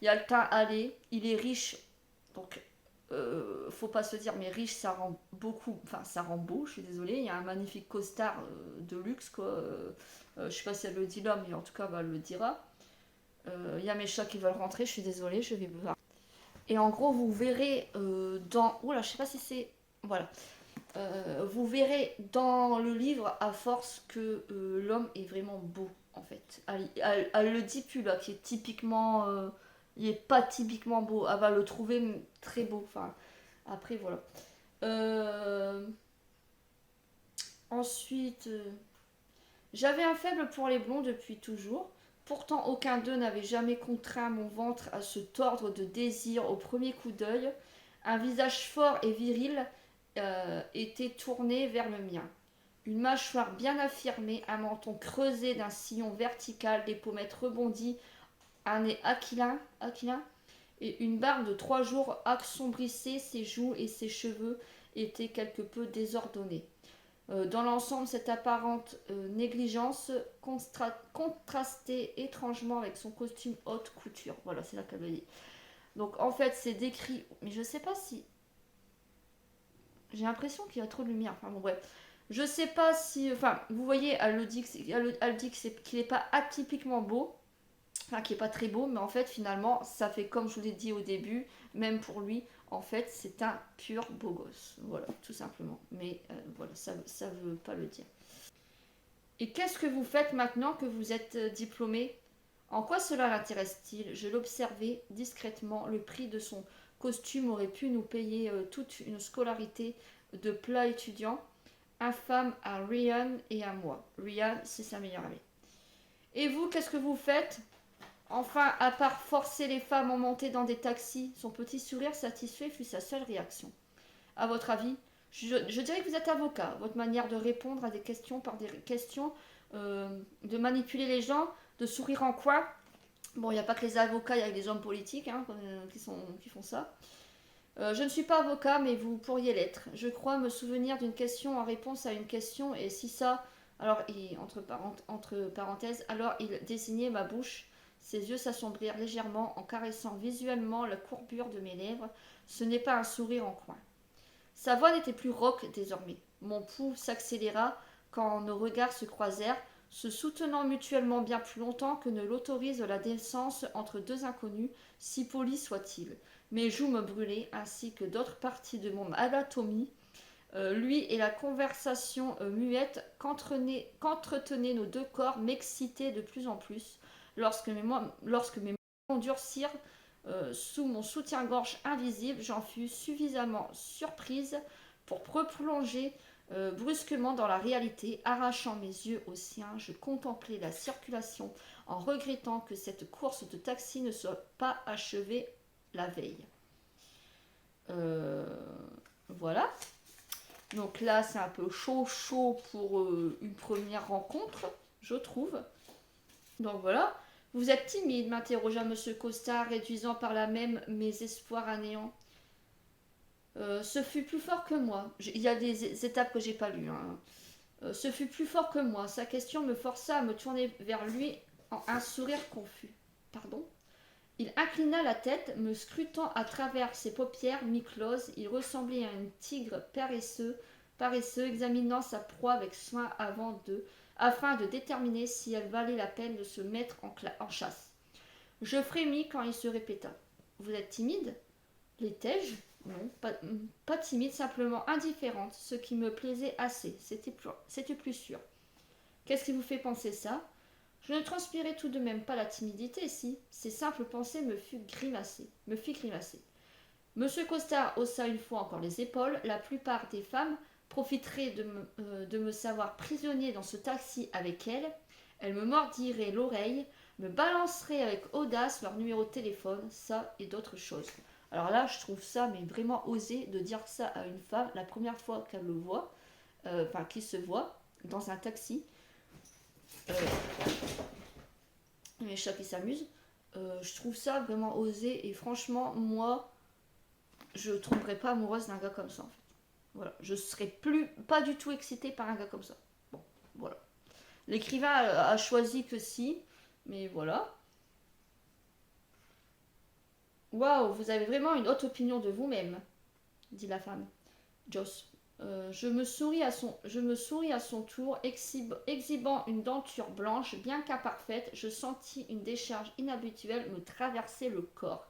Il a le teint hâlé, il est riche, donc faut pas se dire, mais riche ça rend beaucoup, enfin ça rend beau, je suis désolée. Il y a un magnifique costard de luxe, quoi. Je sais pas si elle le dit là, mais en tout cas, bah, elle le dira. Il y a mes chats qui veulent rentrer, je suis désolée, je vais voir. Et en gros, vous verrez dans. Oula, je sais pas si c'est. Voilà. Vous verrez dans le livre, à force, que l'homme est vraiment beau, en fait. Elle le dit plus, là, qui est typiquement. Il est pas typiquement beau. Elle va le trouver très beau. Enfin, après, voilà. Euh, Ensuite, j'avais un faible pour les blonds depuis toujours. Pourtant, aucun d'eux n'avait jamais contraint mon ventre à se tordre de désir au premier coup d'œil. Un visage fort et viril était tourné vers le mien. Une mâchoire bien affirmée, un menton creusé d'un sillon vertical, des pommettes rebondies, un nez aquilin et une barbe de 3 jours assombrissait ses joues et ses cheveux étaient quelque peu désordonnés. Dans l'ensemble, cette apparente négligence contrastait étrangement avec son costume haute couture. Voilà, c'est là qu'elle le dit. Donc en fait, c'est décrit, mais je sais pas si. J'ai l'impression qu'il y a trop de lumière. Enfin bon, bref. Je sais pas si. Enfin, vous voyez, elle le dit qu'il n'est pas atypiquement beau. Enfin, qui est pas très beau, mais en fait, finalement, ça fait comme je vous l'ai dit au début, même pour lui, en fait, c'est un pur beau gosse. Voilà, tout simplement. Mais voilà, ça veut pas le dire. Et qu'est-ce que vous faites maintenant que vous êtes diplômé? En quoi cela l'intéresse-t-il? Je l'observais discrètement. Le prix de son costume aurait pu nous payer toute une scolarité de plat étudiant, infâme à Ryan et à moi. Ryan, c'est sa meilleure amie. Et vous, qu'est-ce que vous faites? Enfin, à part forcer les femmes à monter dans des taxis, son petit sourire satisfait fut sa seule réaction. À votre avis, je dirais que vous êtes avocat. Votre manière de répondre à des questions par des questions, de manipuler les gens, de sourire en coin. Bon, il n'y a pas que les avocats, il y a les hommes politiques hein, qui font ça. Je ne suis pas avocat, mais vous pourriez l'être. Je crois me souvenir d'une question en réponse à une question, et si ça, alors, entre parenthèses, alors il désignait ma bouche. Ses yeux s'assombrirent légèrement en caressant visuellement la courbure de mes lèvres. Ce n'est pas un sourire en coin. Sa voix n'était plus rauque désormais. Mon pouls s'accéléra quand nos regards se croisèrent, se soutenant mutuellement bien plus longtemps que ne l'autorise la décence entre deux inconnus, si polis soient-ils. Mes joues me brûlaient, ainsi que d'autres parties de mon anatomie. Lui et la conversation muette qu'entretenaient nos deux corps m'excitaient de plus en plus. Lorsque mes mains durcirent sous mon soutien-gorge invisible, j'en fus suffisamment surprise pour replonger brusquement dans la réalité. Arrachant mes yeux aux siens, je contemplais la circulation en regrettant que cette course de taxi ne soit pas achevée la veille. Voilà. Donc là, c'est un peu chaud pour une première rencontre, je trouve. Donc voilà. Vous êtes timide, m'interrogea Monsieur Costard, réduisant par là même mes espoirs à néant. Ce fut plus fort que moi. Il y a des étapes que j'ai pas lues. Hein. Ce fut plus fort que moi. Sa question me força à me tourner vers lui en un sourire confus. Pardon? Il inclina la tête, me scrutant à travers ses paupières mi-closes. Il ressemblait à un tigre paresseux, examinant sa proie avec soin afin de déterminer si elle valait la peine de se mettre en chasse. Je frémis quand il se répéta. Vous êtes timide? L'étais-je? non, pas timide, simplement indifférente, ce qui me plaisait assez, c'était plus sûr. Qu'est-ce qui vous fait penser ça? Je ne transpirais tout de même pas la timidité, si. Ces simples pensées me fit grimacer. Monsieur Costa haussa une fois encore les épaules. La plupart des femmes profiteraient de me savoir prisonnier dans ce taxi avec elles. Elles me mordiraient l'oreille, me balanceraient avec audace leur numéro de téléphone, ça et d'autres choses. Alors là, je trouve ça, mais vraiment osé de dire ça à une femme la première fois qu'elle le voit, enfin qu'il se voit dans un taxi. Les chats qui s'amusent. Je trouve ça vraiment osé et franchement, moi, je ne tomberais pas amoureuse d'un gars comme ça en fait. Voilà, je serais pas du tout excitée par un gars comme ça. Bon, voilà. L'écrivain a choisi que si, mais voilà. Waouh, vous avez vraiment une haute opinion de vous-même, dit la femme. Joss. Je me souris à son tour, exhibant une denture blanche bien qu'imparfaite. Je sentis une décharge inhabituelle me traverser le corps.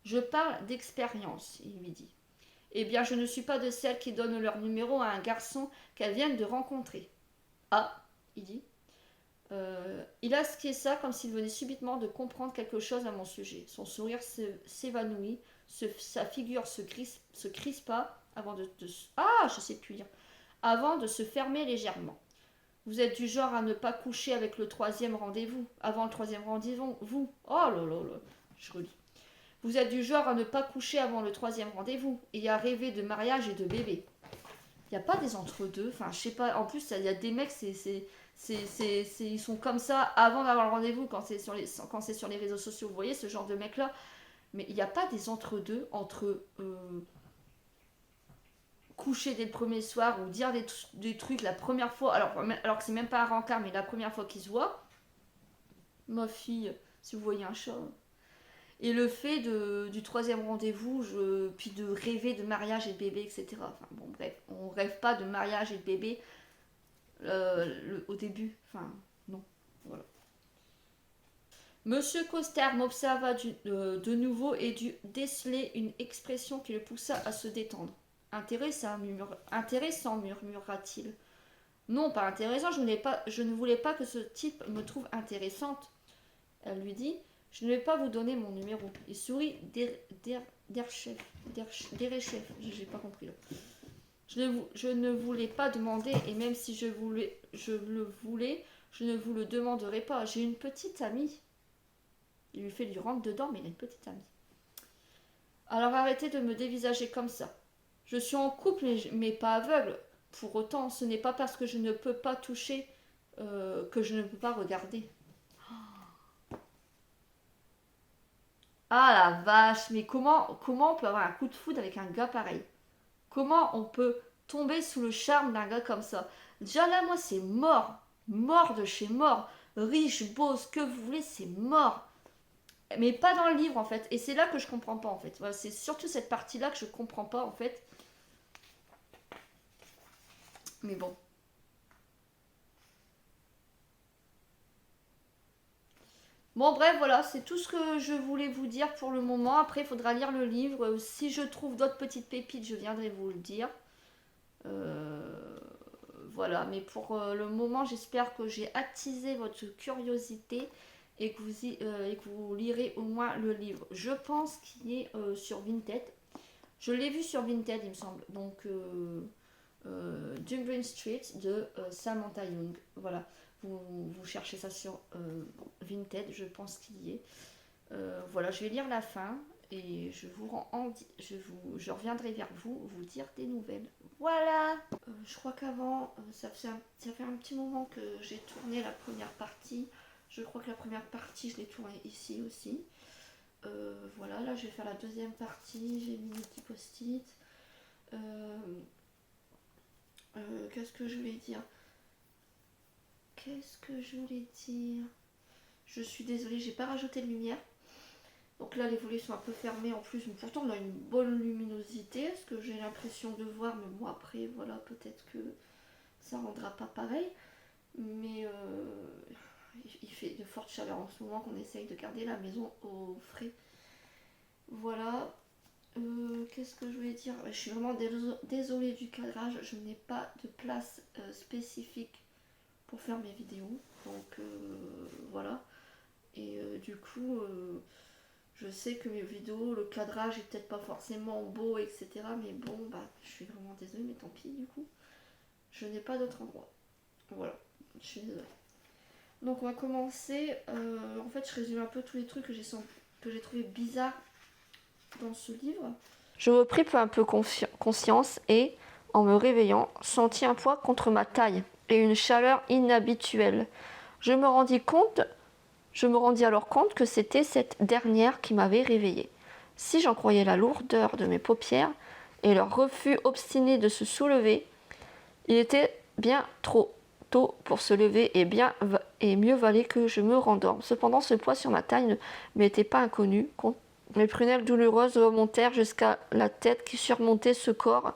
Je parle d'expérience, il lui dit. Eh bien, je ne suis pas de celles qui donnent leur numéro à un garçon qu'elles viennent de rencontrer. Ah, il dit. Il a ça comme s'il venait subitement de comprendre quelque chose à mon sujet. Son sourire s'évanouit, sa figure se crispa je sais plus lire. Avant de se fermer légèrement. Vous êtes du genre à ne pas coucher avec le troisième rendez-vous. Avant le troisième rendez-vous, vous. Oh là là là, je relis. Vous êtes du genre à ne pas coucher avant le troisième rendez-vous et à rêver de mariage et de bébé. Il n'y a pas des entre-deux. Enfin, je sais pas. En plus, il y a des mecs, ils sont comme ça avant d'avoir le rendez-vous quand c'est sur les réseaux sociaux. Vous voyez ce genre de mecs-là. Mais il n'y a pas des entre-deux entre coucher dès le premier soir ou dire des trucs la première fois, alors que c'est même pas un rencard, mais la première fois qu'ils se voient. Ma fille, si vous voyez un chat. Et le fait du troisième rendez-vous, puis de rêver de mariage et de bébé, etc. Enfin bon, bref, on rêve pas de mariage et de bébé au début. Enfin, non, voilà. Monsieur Coster m'observa de nouveau et dut déceler une expression qui le poussa à se détendre. Intéressant, murmura-t-il. Non, pas intéressant, je ne voulais pas que ce type me trouve intéressante. Elle lui dit, je ne vais pas vous donner mon numéro. Il sourit d'Erchef. J'ai pas compris là. Je ne voulais pas demander, et même si je le voulais, je ne vous le demanderai pas. J'ai une petite amie. Il lui fait du rentre dedans, mais il a une petite amie. Alors arrêtez de me dévisager comme ça. Je suis en couple, mais pas aveugle. Pour autant, ce n'est pas parce que je ne peux pas toucher que je ne peux pas regarder. Ah la vache, mais comment on peut avoir un coup de foudre avec un gars pareil? Comment on peut tomber sous le charme d'un gars comme ça? Déjà là, moi, c'est mort. Mort de chez mort. Riche, beau, ce que vous voulez, c'est mort. Mais pas dans le livre, en fait. Et c'est là que je comprends pas, en fait. Voilà, c'est surtout cette partie-là que je comprends pas, en fait. Mais bon. Bon, bref, voilà, c'est tout ce que je voulais vous dire pour le moment. Après, il faudra lire le livre. Si je trouve d'autres petites pépites, je viendrai vous le dire. Voilà, mais pour le moment, j'espère que j'ai attisé votre curiosité et que vous lirez au moins le livre. Je pense qu'il est sur Vinted. Je l'ai vu sur Vinted, il me semble. Donc, Dungreen Street de Samantha Young. Voilà, vous cherchez ça sur Vinted, je pense qu'il y est. Voilà, je vais lire la fin et je reviendrai vers vous dire des nouvelles. Voilà. Je crois qu'avant, ça fait un petit moment que j'ai tourné la première partie. Je crois que la première partie, je l'ai tournée ici aussi. Voilà, là je vais faire la deuxième partie. J'ai mis mes petits post-it. Qu'est-ce que je voulais dire? Je suis désolée, j'ai pas rajouté de lumière. Donc là, les volets sont un peu fermés en plus, mais pourtant on a une bonne luminosité, ce que j'ai l'impression de voir, mais bon après, voilà, peut-être que ça rendra pas pareil. Mais il fait de fortes chaleurs en ce moment qu'on essaye de garder la maison au frais. Voilà. Qu'est-ce que je voulais dire? Je suis vraiment désolée du cadrage, je n'ai pas de place spécifique pour faire mes vidéos. Donc voilà. Et du coup, je sais que mes vidéos, le cadrage est peut-être pas forcément beau, etc. Mais bon, bah, je suis vraiment désolée, mais tant pis du coup. Je n'ai pas d'autre endroit. Voilà, je suis désolée. Donc on va commencer. En fait, je résume un peu tous les trucs que j'ai trouvé bizarres dans ce livre. Je me pris peu à peu conscience et, en me réveillant, sentis un poids contre ma taille et une chaleur inhabituelle. Je me rendis alors compte que c'était cette dernière qui m'avait réveillée. Si j'en croyais la lourdeur de mes paupières et leur refus obstiné de se soulever, il était bien trop tôt pour se lever et mieux valait que je me rendorme. Cependant, ce poids sur ma taille ne m'était pas inconnu. Mes prunelles douloureuses remontèrent jusqu'à la tête qui surmontait ce corps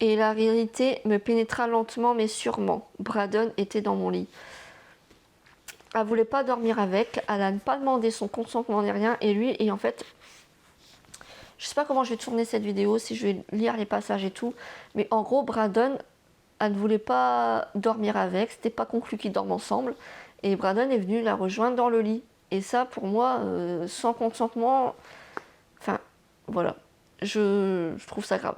et la réalité me pénétra lentement mais sûrement. Braddon était dans mon lit. Elle voulait pas dormir avec, elle n'a pas demandé son consentement ni rien et en fait, je sais pas comment je vais tourner cette vidéo, si je vais lire les passages et tout, mais en gros, Braddon, elle ne voulait pas dormir avec, c'était pas conclu qu'ils dorment ensemble et Braddon est venu la rejoindre dans le lit. Et ça, pour moi, sans consentement, enfin, voilà, je trouve ça grave.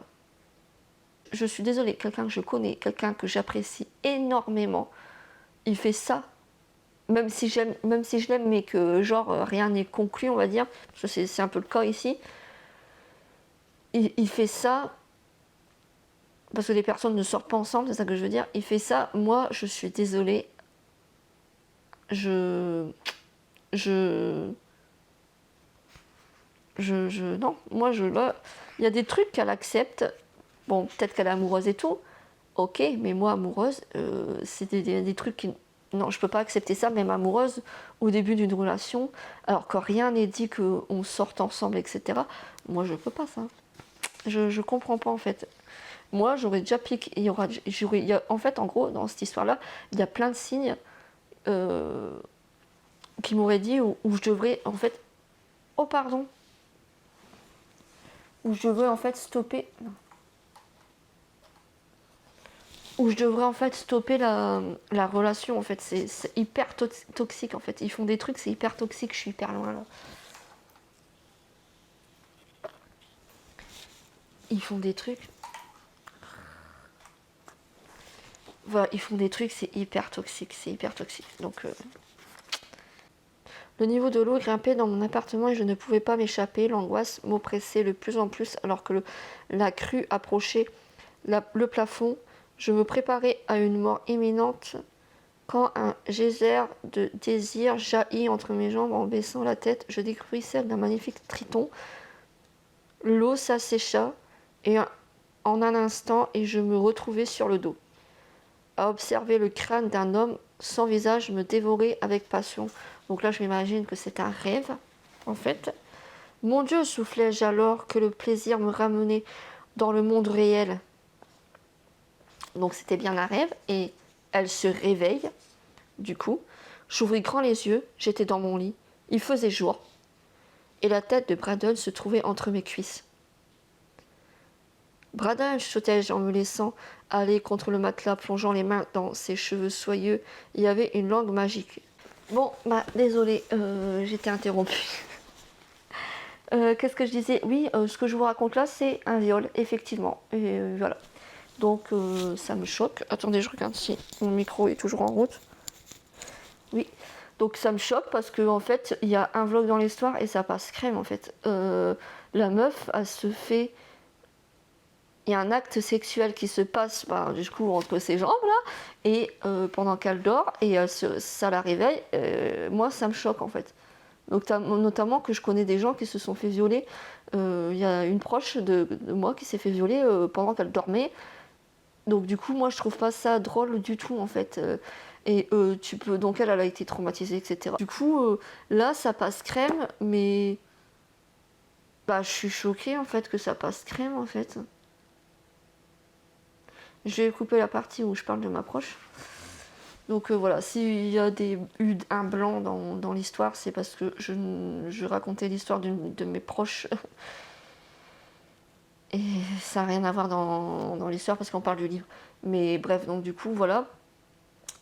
Je suis désolée, quelqu'un que je connais, quelqu'un que j'apprécie énormément, il fait ça, même si je l'aime, mais que genre rien n'est conclu, on va dire, parce que c'est un peu le cas ici, il fait ça, parce que les personnes ne sortent pas ensemble, c'est ça que je veux dire, il fait ça, moi je suis désolée, non, moi là, il y a des trucs qu'elle accepte, bon, peut-être qu'elle est amoureuse et tout, ok, mais moi amoureuse, c'est des trucs qui, non, je peux pas accepter ça, même amoureuse, au début d'une relation, alors que rien n'est dit qu'on sorte ensemble, etc. Moi, je peux pas ça. Je comprends pas en fait. Moi, j'aurais déjà piqué. En fait, en gros, dans cette histoire-là, il y a plein de signes qui m'auraient dit où je devrais, en fait, oh pardon, où je devrais en fait stopper. Non. Où je devrais en fait stopper la relation en fait, c'est hyper toxique en fait, ils font des trucs, c'est hyper toxique, je suis hyper loin là. Ils font des trucs, voilà, ils font des trucs, c'est hyper toxique, donc le niveau de l'eau grimpait dans mon appartement et je ne pouvais pas m'échapper, l'angoisse m'oppressait de plus en plus alors que la crue approchait le plafond. Je me préparais à une mort imminente quand un geyser de désir jaillit entre mes jambes. En baissant la tête, je découvris celle d'un magnifique triton. L'eau s'assécha en un instant et je me retrouvai sur le dos. À observer le crâne d'un homme sans visage me dévorer avec passion. Donc là, je m'imagine que c'est un rêve, en fait. Mon Dieu, soufflai-je alors que le plaisir me ramenait dans le monde réel. Donc c'était bien un rêve et elle se réveille. Du coup, j'ouvris grand les yeux, j'étais dans mon lit, il faisait jour, et la tête de Braddon se trouvait entre mes cuisses. Braddon, chuchotai-je en me laissant aller contre le matelas, plongeant les mains dans ses cheveux soyeux, il y avait une langue magique. Bon, bah désolée, j'étais interrompue. Qu'est-ce que je disais? Oui, ce que je vous raconte là, c'est un viol, effectivement. Et voilà. Donc ça me choque. Attendez, je regarde si mon micro est toujours en route. Oui. Donc ça me choque parce que en fait, il y a un vlog dans l'histoire et ça passe crème en fait. La meuf, elle se fait... Il y a un acte sexuel qui se passe du coup entre ses jambes là, et pendant qu'elle dort, et ça la réveille. Moi, ça me choque en fait. Donc, notamment que je connais des gens qui se sont fait violer. Il y a une proche de moi qui s'est fait violer pendant qu'elle dormait. Donc du coup, moi, je trouve pas ça drôle du tout en fait. Donc elle a été traumatisée, etc. Du coup, là, ça passe crème, mais je suis choquée en fait que ça passe crème en fait. Je vais couper la partie où je parle de ma proche. Donc voilà, s'il y a eu un blanc dans l'histoire, c'est parce que je racontais l'histoire de mes proches. Et ça n'a rien à voir dans l'histoire parce qu'on parle du livre. Mais bref, donc du coup, voilà.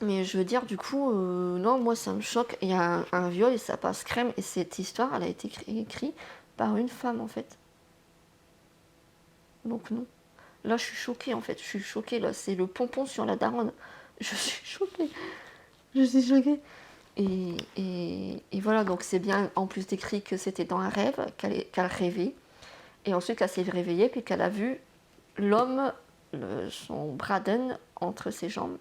Mais je veux dire, du coup, non, moi ça me choque. Il y a un viol et ça passe crème. Et cette histoire, elle a été écrite par une femme en fait. Donc non. Là, je suis choquée en fait. Je suis choquée là. C'est le pompon sur la daronne. Je suis choquée. Je suis choquée. Et voilà, donc c'est bien en plus décrit que c'était dans un rêve, qu'elle rêvait. Et ensuite, elle s'est réveillée puis qu'elle a vu l'homme, son Braden, entre ses jambes.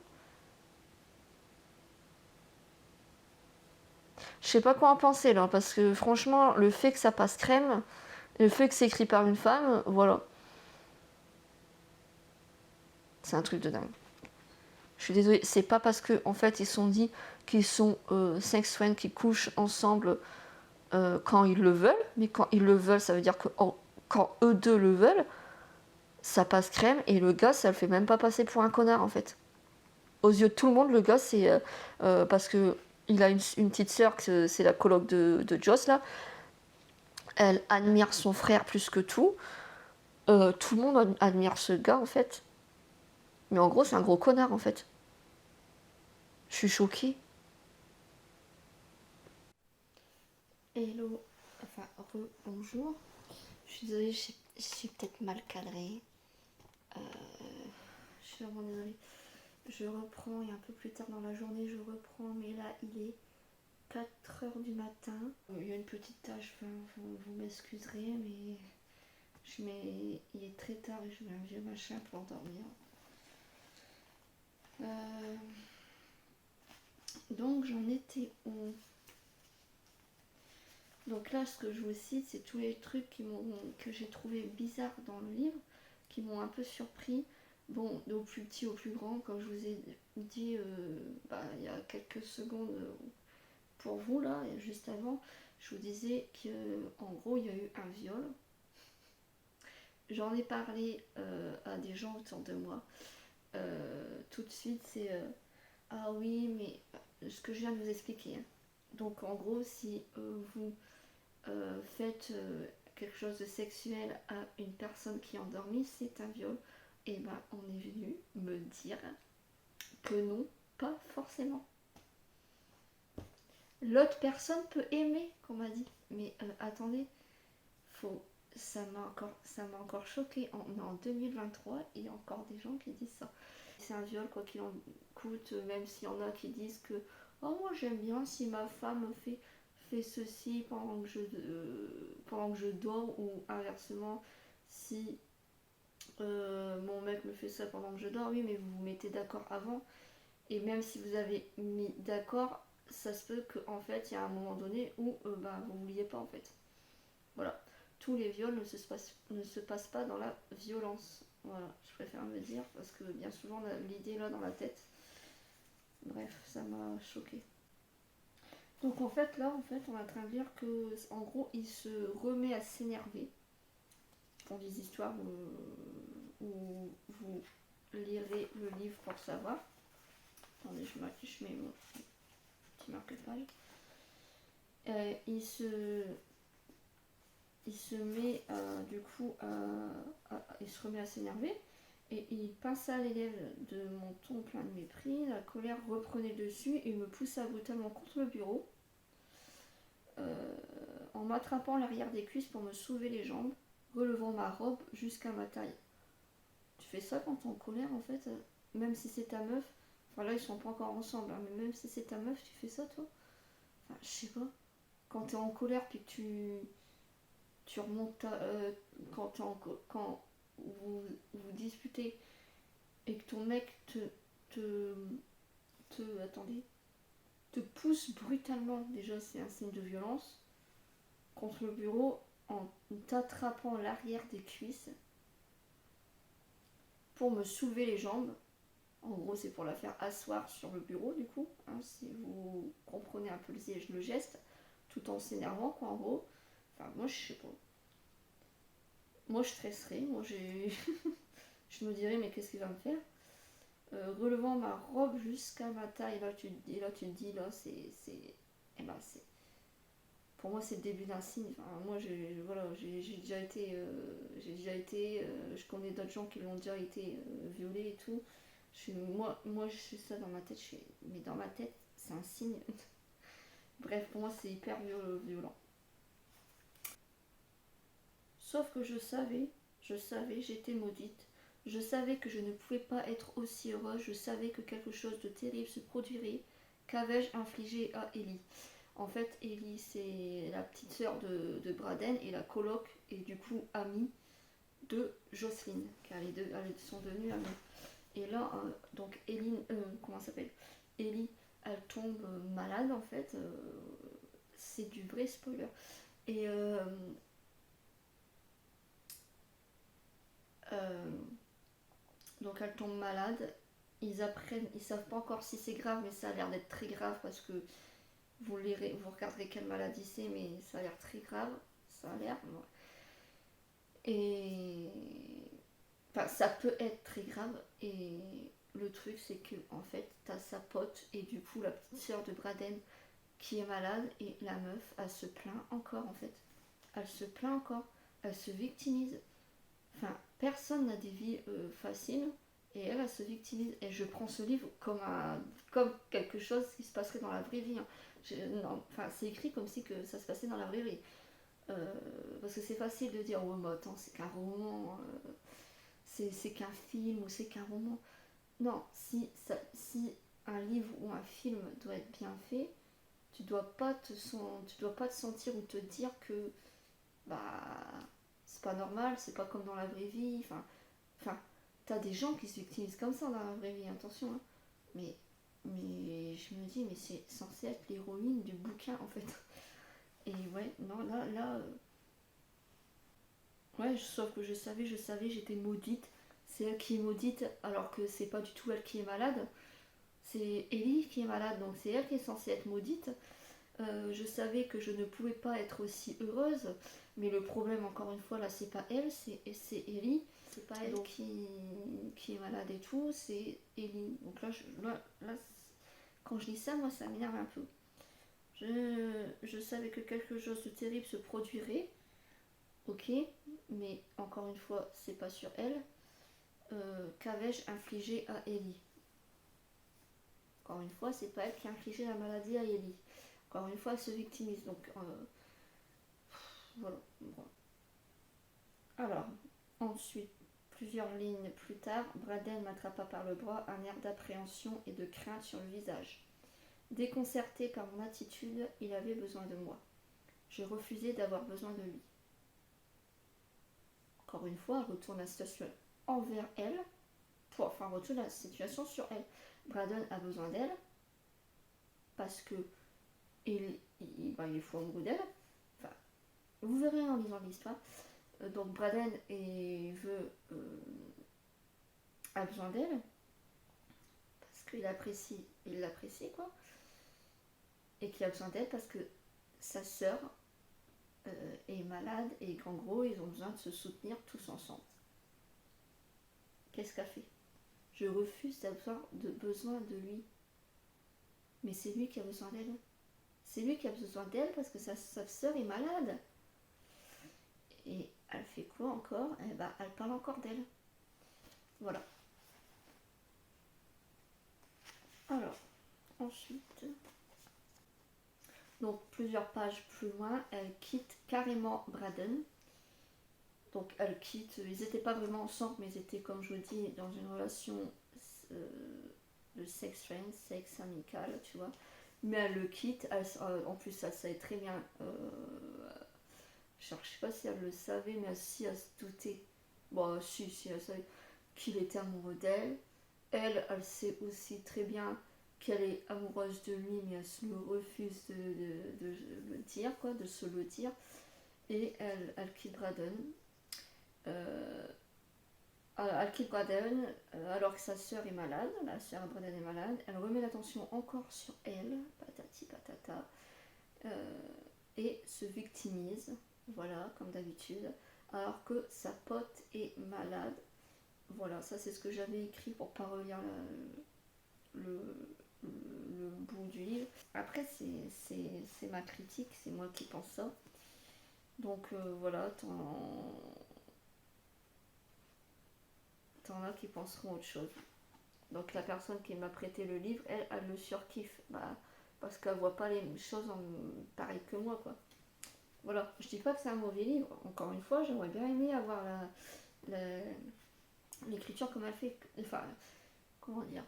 Je sais pas quoi en penser là, parce que franchement, le fait que ça passe crème, le fait que c'est écrit par une femme, voilà. C'est un truc de dingue. Je suis désolée, c'est pas parce que en fait ils se sont dit qu'ils sont 5 friends qui couchent ensemble quand ils le veulent, mais quand ils le veulent, ça veut dire que quand eux deux le veulent, ça passe crème et le gars, ça le fait même pas passer pour un connard en fait. Aux yeux de tout le monde, le gars, c'est parce que il a une petite sœur, c'est la coloc de Joss là. Elle admire son frère plus que tout. Tout le monde admire ce gars en fait. Mais en gros, c'est un gros connard en fait. Je suis choquée. Hello, enfin, bonjour. Je suis désolée, je suis peut-être mal cadrée. Je suis vraiment désolée. Je reprends, et un peu plus tard dans la journée, je reprends, mais là, il est 4 heures du matin. Il y a une petite tâche, enfin, vous m'excuserez, mais il est très tard et je mets un vieux machin pour dormir. Donc, j'en étais où? Donc là, ce que je vous cite, c'est tous les trucs que j'ai trouvé bizarres dans le livre, qui m'ont un peu surpris. Bon, au plus petit au plus grand, comme je vous ai dit il y a quelques secondes pour vous, là, juste avant, je vous disais qu'en gros, il y a eu un viol. J'en ai parlé à des gens autour de moi. Tout de suite, c'est ah oui, mais ce que je viens de vous expliquer. Hein. Donc en gros, si vous faites quelque chose de sexuel à une personne qui est endormie, c'est un viol. Et ben on est venu me dire que non, pas forcément. L'autre personne peut aimer, qu'on m'a dit. Mais attendez, faut, ça m'a encore choqué. On est en 2023 et il y a encore des gens qui disent ça. C'est un viol quoi qu'il en coûte, même s'il y en a qui disent que oh moi j'aime bien si ma femme fait ceci pendant que je dors ou inversement si mon mec me fait ça pendant que je dors. Oui, mais vous vous mettez d'accord avant et même si vous avez mis d'accord, ça se peut qu'en fait il y a un moment donné où vous vouliez pas en fait. Voilà. Tous les viols ne se passent pas dans la violence. Voilà, je préfère me dire parce que bien souvent on a l'idée là dans la tête. Bref, ça m'a choqué. Donc en fait là, on est en train de dire que en gros, il se remet à s'énerver pour des histoires où vous lirez le livre pour savoir. Attendez, je mets mon petit marque-page. Il se met du coup il se remet à s'énerver et il pinça les lèvres de mon ton plein de mépris. La colère reprenait dessus et me poussa brutalement contre le bureau en m'attrapant l'arrière des cuisses pour me soulever les jambes, relevant ma robe jusqu'à ma taille. Tu fais ça quand t'es en colère en fait, même si c'est ta meuf. Enfin là ils sont pas encore ensemble, hein, mais même si c'est ta meuf, tu fais ça toi. Enfin je sais pas. Quand t'es en colère puis que tu remontes quand vous disputez et que ton mec te, attendez, te pousse brutalement, déjà c'est un signe de violence, contre le bureau en t'attrapant l'arrière des cuisses pour me soulever les jambes. En gros, c'est pour la faire asseoir sur le bureau, du coup, hein, si vous comprenez un peu le geste, tout en s'énervant, quoi, en gros. Enfin, moi, je sais pas. Moi, je stresserais. Moi, je me dirais, mais qu'est-ce qu'il va me faire relevant ma robe jusqu'à ma taille. Là, tu te dis, là, c'est. Eh ben, c'est. pour moi c'est le début d'un signe. Enfin, moi voilà, j'ai déjà été, je connais d'autres gens qui l'ont déjà été violés et tout. Moi je suis ça dans ma tête, mais dans ma tête c'est un signe. Bref, pour moi c'est hyper violent. Sauf que je savais, j'étais maudite. Je savais que je ne pouvais pas être aussi heureuse, je savais que quelque chose de terrible se produirait. Qu'avais-je infligé à Ellie? En fait, Ellie, c'est la petite sœur de Braden et la coloc, et du coup amie de Jocelyn, car les deux elles sont devenues amies. Et là, donc Ellie, comment ça s'appelle? Ellie, elle tombe malade en fait. C'est du vrai spoiler. Et euh, donc elle tombe malade. Ils savent pas encore si c'est grave, mais ça a l'air d'être très grave parce que vous regarderez quelle maladie c'est, mais ça a l'air très grave. Ça a l'air. Et. Enfin, ça peut être très grave. Et le truc, c'est que, en fait, t'as sa pote et du coup, la petite sœur de Braden qui est malade. Et la meuf, elle se plaint encore, en fait. Elle se plaint encore. Elle se victimise. Enfin, personne n'a des vies faciles. Et elle se victimise. Et je prends ce livre comme quelque chose qui se passerait dans la vraie vie. Hein. Non, enfin, c'est écrit comme si que ça se passait dans la vraie vie. Parce que c'est facile de dire, oh, mais attends, c'est qu'un roman, c'est qu'un film ou c'est qu'un roman. Non, si un livre ou un film doit être bien fait, tu dois pas te sentir ou te dire que bah c'est pas normal, c'est pas comme dans la vraie vie. Enfin, t'as des gens qui se victimisent comme ça dans la vraie vie, attention. Hein. Mais, mais je me dis, mais c'est censé être l'héroïne du bouquin en fait. Et ouais, non, là, ouais, sauf que je savais, j'étais maudite. C'est elle qui est maudite, alors que c'est pas du tout elle qui est malade. C'est Ellie qui est malade, donc c'est elle qui est censée être maudite. Je savais que je ne pouvais pas être aussi heureuse, mais le problème, encore une fois, là, c'est pas elle, c'est Ellie. C'est pas elle qui est malade et tout, c'est Ellie. Donc là, quand je lis ça, moi, ça m'énerve un peu. Je savais que quelque chose de terrible se produirait, ok, mais encore une fois, c'est pas sur elle. Qu'avais-je infligé à Ellie? Encore une fois, c'est pas elle qui a infligé la maladie à Ellie. Encore une fois, elle se victimise. Donc, voilà. Bon. Alors, ensuite, plusieurs lignes plus tard, Braden m'attrapa par le bras, un air d'appréhension et de crainte sur le visage. Déconcerté par mon attitude, il avait besoin de moi. Je refusais d'avoir besoin de lui. Encore une fois, elle retourne la situation envers elle, retourne la situation sur elle. Braden a besoin d'elle parce que il est fou amoureux d'elle. Enfin, vous verrez en lisant l'histoire. Donc Braden a besoin d'elle parce qu'il l'apprécie quoi, et qu'il a besoin d'elle parce que sa sœur est malade et qu'en gros ils ont besoin de se soutenir tous ensemble. Qu'est-ce qu'elle fait? Je refuse d'avoir besoin de lui, mais c'est lui qui a besoin d'elle. C'est lui qui a besoin d'elle parce que sa sœur est malade. Et elle fait quoi encore? Eh ben, elle parle encore d'elle. Voilà. Alors, ensuite, donc plusieurs pages plus loin, elle quitte carrément Braden. Donc elle quitte, ils n'étaient pas vraiment ensemble, mais ils étaient, comme je vous dis, dans une relation de sex friend, sexe amical, tu vois. Mais elle le quitte, en plus elle savait très bien, je ne sais pas si elle le savait, mais si elle se doutait, bon si elle savait qu'il était amoureux d'elle. Elle sait aussi très bien qu'elle est amoureuse de lui, mais elle se refuse de le dire, quoi, de se le dire. Et elle quitte Braden. Elle quitte Braden alors que sa sœur est malade. La sœur Braden est malade. Elle remet l'attention encore sur elle, patati patata, et se victimise, voilà, comme d'habitude, alors que sa pote est malade. Voilà, ça c'est ce que j'avais écrit pour pas relire le le bout du livre. Après, c'est ma critique, c'est moi qui pense ça. Donc voilà, t'en as qui penseront autre chose. Donc la personne qui m'a prêté le livre, elle le surkiffe. Bah, parce qu'elle voit pas les choses pareil que moi, quoi. Voilà, je dis pas que c'est un mauvais livre. Encore une fois, j'aurais bien aimé avoir l'écriture comme elle fait. Enfin, comment dire,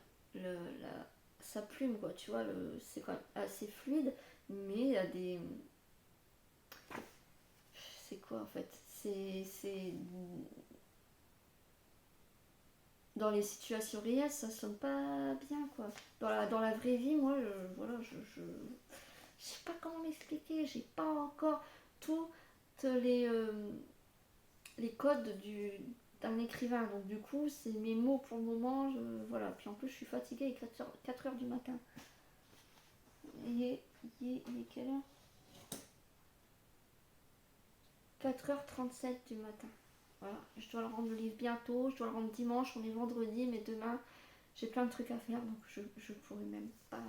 sa plume, quoi. Tu vois, c'est quand même assez fluide, mais il y a des. C'est quoi en fait? C'est dans les situations réelles, ça sonne pas bien, quoi. Dans la vraie vie, moi, voilà, je sais pas comment m'expliquer, j'ai pas encore toutes les codes d'un écrivain. Donc du coup, c'est mes mots pour le moment, voilà. Puis en plus, je suis fatiguée, il est 4h du matin. Il est quelle heure? 4h37 du matin. Voilà, je dois le rendre le livre bientôt, je dois le rendre dimanche, on est vendredi, mais demain, j'ai plein de trucs à faire, donc je pourrais même pas.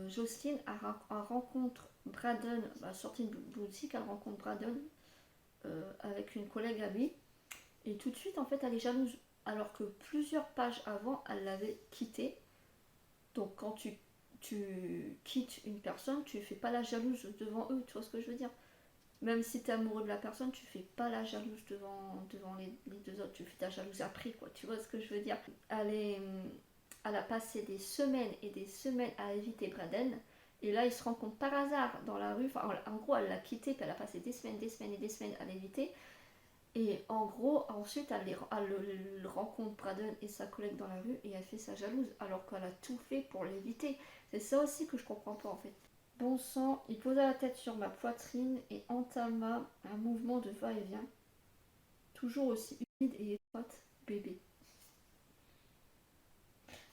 Jocelyne elle rencontre Braden, sortie de boutique, elle rencontre Braden avec une collègue à lui, et tout de suite, en fait, elle est jalouse, alors que plusieurs pages avant, elle l'avait quitté. Donc quand tu quittes une personne, tu fais pas la jalouse devant eux, tu vois ce que je veux dire? Même si tu es amoureux de la personne, tu fais pas la jalouse devant les deux autres, tu fais ta jalouse après, quoi. Tu vois ce que je veux dire? Elle a passé des semaines et des semaines à éviter Braden. Et là, ils se rencontrent par hasard dans la rue. Enfin, en gros, elle l'a quitté, puis elle a passé des semaines, des semaines et des semaines à l'éviter. Et en gros, ensuite, elle rencontre Braden et sa collègue dans la rue et elle fait sa jalouse, alors qu'elle a tout fait pour l'éviter. C'est ça aussi que je comprends pas, en fait. Bon sang, il posa la tête sur ma poitrine et entama un mouvement de va-et-vient, toujours aussi humide et étroite, bébé.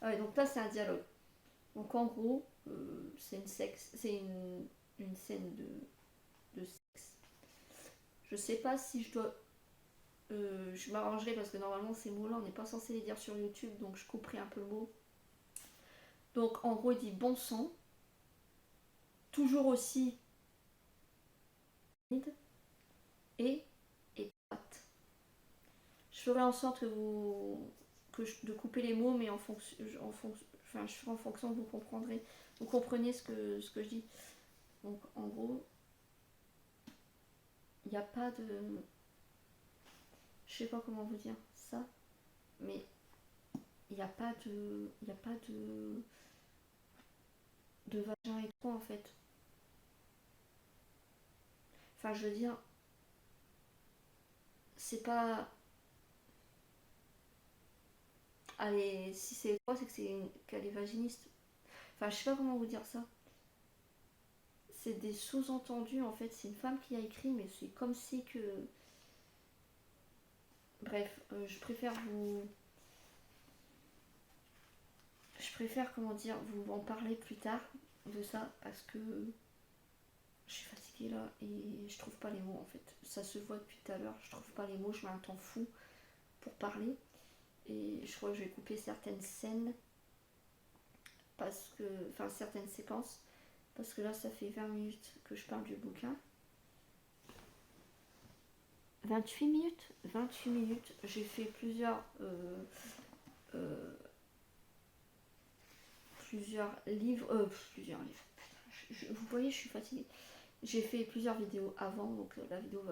Ah ouais, donc là c'est un dialogue. Donc en gros, c'est une scène de sexe. Je sais pas si je dois. Je m'arrangerai parce que normalement ces mots-là on n'est pas censé les dire sur YouTube, donc je couperai un peu le mot. Donc en gros il dit bon sang, toujours aussi humide et étroite. Je ferai en sorte de couper les mots, mais enfin, je ferai en fonction que vous comprenez ce que je dis. Donc, en gros, il n'y a pas de, je sais pas comment vous dire ça, mais il n'y a pas de vagin et quoi en fait. Enfin, je veux dire, c'est pas, allez, si c'est quoi, c'est que qu'elle est vaginiste. Enfin, je sais pas comment vous dire ça. C'est des sous-entendus en fait. C'est une femme qui a écrit, mais c'est comme si que. Bref, je préfère comment dire, vous en parler plus tard de ça parce que je suis fatiguée là et je trouve pas les mots en fait. Ça se voit depuis tout à l'heure, je trouve pas les mots, je mets un temps fou pour parler et je crois que je vais couper certaines scènes enfin certaines séquences parce que là ça fait 20 minutes que je parle du bouquin. 28 minutes 28 minutes, j'ai fait euh, plusieurs livres. Vous voyez, je suis fatiguée. J'ai fait plusieurs vidéos avant, donc la vidéo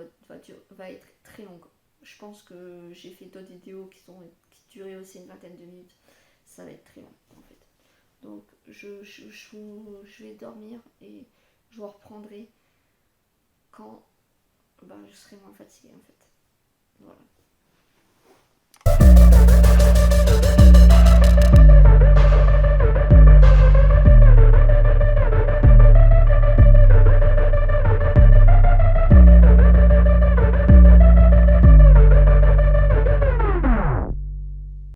va être très longue. Je pense que j'ai fait d'autres vidéos qui duraient aussi une vingtaine de minutes. Ça va être très long en fait. Donc je vais dormir et je vous reprendrai quand je serai moins fatiguée en fait. Voilà.